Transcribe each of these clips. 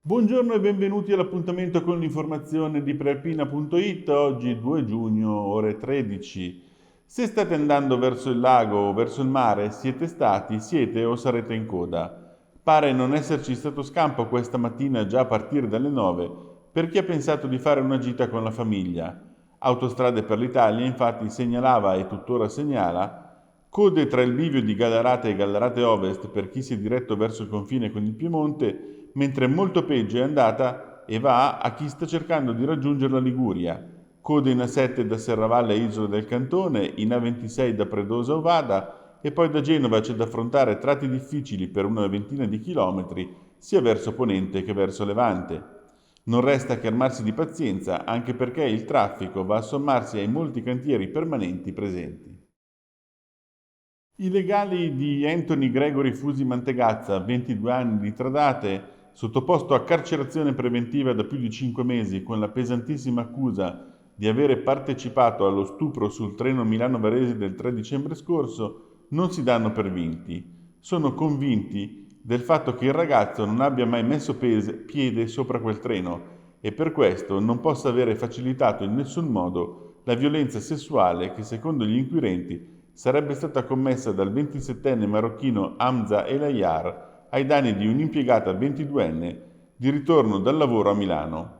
Buongiorno e benvenuti all'appuntamento con l'informazione di prealpina.it. Oggi 2 giugno, ore 13. Se state andando verso il lago o verso il mare, siete o sarete in coda. Pare non esserci stato scampo questa mattina già a partire dalle 9 per chi ha pensato di fare una gita con la famiglia. Autostrade per l'Italia infatti segnalava e tuttora segnala code tra il bivio di Gallarate e Gallarate Ovest per chi si è diretto verso il confine con il Piemonte, mentre molto peggio è andata e va a chi sta cercando di raggiungere la Liguria. Code in A7 da Serravalle a Isola del Cantone, in A26 da Predosa a Ovada e poi da Genova c'è da affrontare tratti difficili per una ventina di chilometri sia verso ponente che verso levante. Non resta che armarsi di pazienza anche perché il traffico va a sommarsi ai molti cantieri permanenti presenti. I legali di Anthony Gregory Fusi Mantegazza, 22 anni di Tradate, sottoposto a carcerazione preventiva da più di 5 mesi con la pesantissima accusa di avere partecipato allo stupro sul treno Milano-Varese del 3 dicembre scorso, non si danno per vinti. Sono convinti del fatto che il ragazzo non abbia mai messo piede sopra quel treno e per questo non possa avere facilitato in nessun modo la violenza sessuale che, secondo gli inquirenti, sarebbe stata commessa dal 27enne marocchino Hamza El Ayar ai danni di un'impiegata 22enne di ritorno dal lavoro a Milano.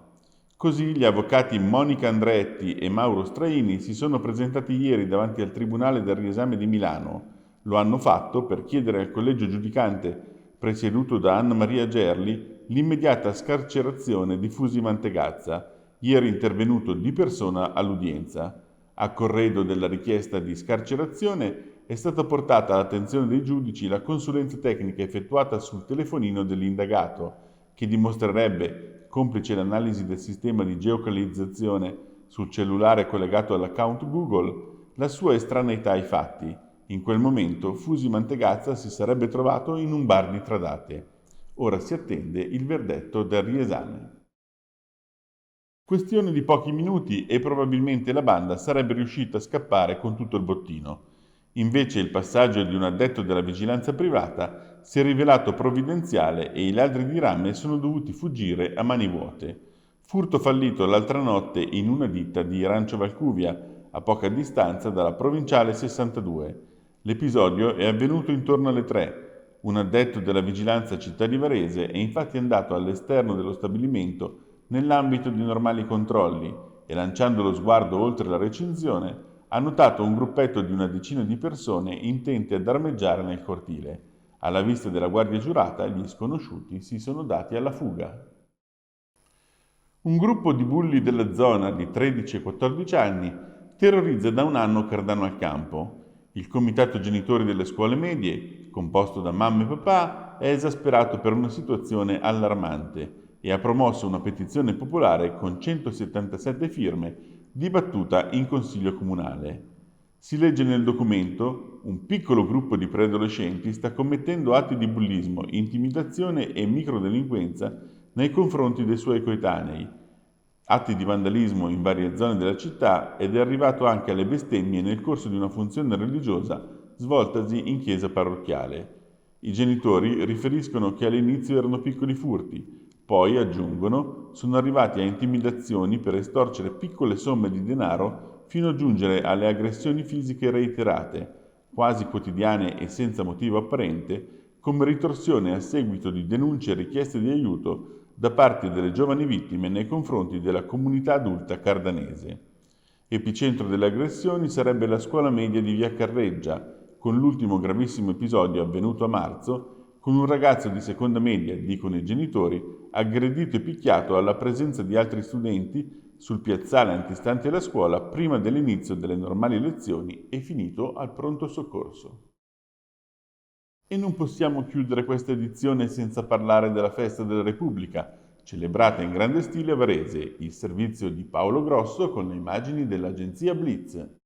Così gli avvocati Monica Andretti e Mauro Straini si sono presentati ieri davanti al Tribunale del Riesame di Milano. Lo hanno fatto per chiedere al collegio giudicante, presieduto da Anna Maria Gerli, l'immediata scarcerazione di Fusi Mantegazza, ieri intervenuto di persona all'udienza. A corredo della richiesta di scarcerazione è stata portata all'attenzione dei giudici la consulenza tecnica effettuata sul telefonino dell'indagato, che dimostrerebbe, complice l'analisi del sistema di geocalizzazione sul cellulare collegato all'account Google, la sua estraneità ai fatti. In quel momento Fusi Mantegazza si sarebbe trovato in un bar di Tradate. Ora si attende il verdetto del riesame. Questione di pochi minuti e probabilmente la banda sarebbe riuscita a scappare con tutto il bottino. Invece il passaggio di un addetto della vigilanza privata si è rivelato provvidenziale e i ladri di rame sono dovuti fuggire a mani vuote. Furto fallito l'altra notte in una ditta di Rancio Valcuvia, a poca distanza dalla provinciale 62. L'episodio è avvenuto intorno alle 3. Un addetto della vigilanza città di Varese è infatti andato all'esterno dello stabilimento nell'ambito di normali controlli e, lanciando lo sguardo oltre la recinzione, ha notato un gruppetto di una decina di persone intente ad armeggiare nel cortile. Alla vista della guardia giurata, gli sconosciuti si sono dati alla fuga. Un gruppo di bulli della zona di 13 e 14 anni terrorizza da un anno Cardano al Campo. Il comitato genitori delle scuole medie, composto da mamma e papà, è esasperato per una situazione allarmante e ha promosso una petizione popolare con 177 firme dibattuta in Consiglio Comunale. Si legge nel documento: un piccolo gruppo di preadolescenti sta commettendo atti di bullismo, intimidazione e microdelinquenza nei confronti dei suoi coetanei, atti di vandalismo in varie zone della città ed è arrivato anche alle bestemmie nel corso di una funzione religiosa svoltasi in chiesa parrocchiale. I genitori riferiscono che all'inizio erano piccoli furti, poi, aggiungono, sono arrivati a intimidazioni per estorcere piccole somme di denaro fino a giungere alle aggressioni fisiche reiterate, quasi quotidiane e senza motivo apparente, come ritorsione a seguito di denunce e richieste di aiuto da parte delle giovani vittime nei confronti della comunità adulta cardanese. Epicentro delle aggressioni sarebbe la scuola media di Via Carreggia, con l'ultimo gravissimo episodio avvenuto a marzo, con un ragazzo di seconda media, dicono i genitori, aggredito e picchiato alla presenza di altri studenti sul piazzale antistante la scuola prima dell'inizio delle normali lezioni e finito al pronto soccorso. E non possiamo chiudere questa edizione senza parlare della Festa della Repubblica, celebrata in grande stile a Varese, il servizio di Paolo Grosso con le immagini dell'agenzia Blitz.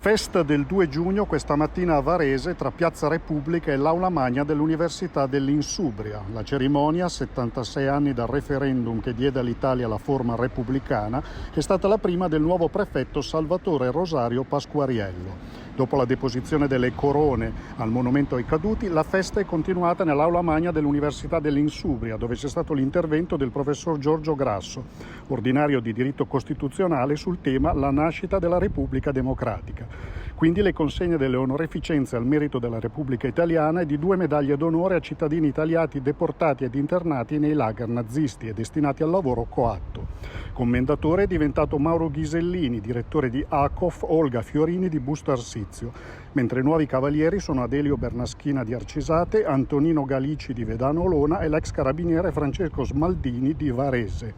Festa del 2 giugno questa mattina a Varese tra Piazza Repubblica e l'Aula Magna dell'Università dell'Insubria. La cerimonia, 76 anni dal referendum che diede all'Italia la forma repubblicana, è stata la prima del nuovo prefetto Salvatore Rosario Pasquariello. Dopo la deposizione delle corone al monumento ai caduti, la festa è continuata nell'aula magna dell'Università dell'Insubria, dove c'è stato l'intervento del professor Giorgio Grasso, ordinario di diritto costituzionale, sul tema la nascita della Repubblica Democratica. Quindi le consegne delle onoreficenze al merito della Repubblica Italiana e di 2 medaglie d'onore a cittadini italiani deportati ed internati nei lager nazisti e destinati al lavoro coatto. Commendatore è diventato Mauro Ghisellini, direttore di ACOF, Olga Fiorini di Busto Arsizio, mentre nuovi cavalieri sono Adelio Bernaschina di Arcisate, Antonino Galici di Vedano Olona e l'ex carabiniere Francesco Smaldini di Varese.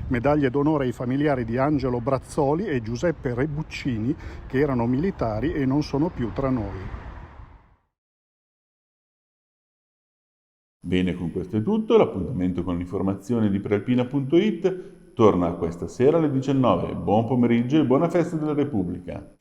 Medaglie d'onore ai familiari di Angelo Brazzoli e Giuseppe Rebuccini, che erano militari e non sono più tra noi. Bene, con questo è tutto. L'appuntamento con l'informazione di prealpina.it torna questa sera alle 19. Buon pomeriggio e buona festa della Repubblica.